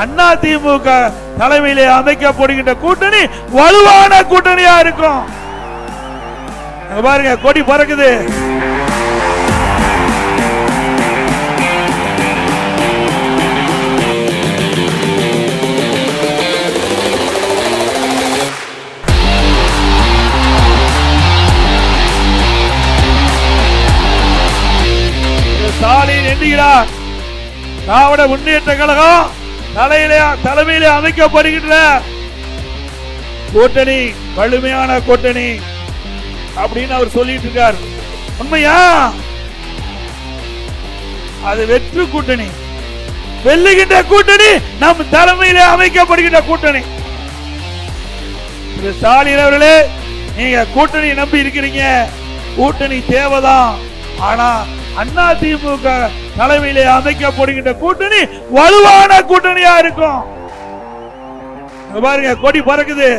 அண்ணா திமுக தலைமையிலே அமைக்கப்படுகின்ற கூட்டணி வலுவான கூட்டணியா இருக்கும். பாருங்க, கொடி பறக்குது. ஸ்டாலின் எண்ணுகிறார், திராவிட முன்னேற்ற கழகம் தலைமையிலே அமைக்கப்படுகின்ற கூட்டணி வலிமையான கூட்டணி அப்படின்னு அவர் சொல்லிட்டு இருக்கார். உண்மையா? அது வெற்று கூட்டணி, வெல்லுகின்ற கூட்டணி, நம் தலைமையிலே அமைக்கப்படுகின்ற கூட்டணி. ஸ்டாலின் அவர்களே, நீங்க கூட்டணி நம்பி இருக்கிறீங்க, கூட்டணி தேவைதான். ஆனா அண்ணா திமுக தலைமையிலே அமைக்கப்படுகின்ற கூட்டணி வலுவான கூட்டணியா இருக்கும். பாருங்க, கொடி பறக்குது.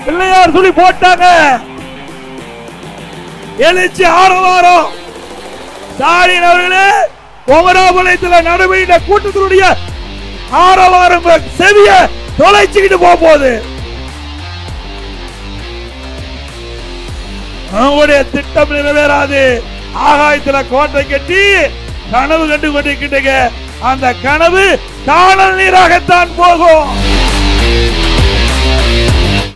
பிள்ளையார் சொல்லி போட்டாங்க, எழுச்சி ஆரவாரம். ஸ்டாலின் அவர்களே, ஒமராபாளையத்தில் நடைபெற்ற கூட்டத்தினுடைய ஆரவாரம் செவிய தொலைச்சுக்கிட்டு போகுது. அவங்களுடைய திட்டம் நிறைவேறாது. ஆகாயத்துல கோட்டை கட்டி கனவு கண்டு கொண்டிருக்கின்ற அந்த கனவு காணல் நீராகத்தான் போகும்.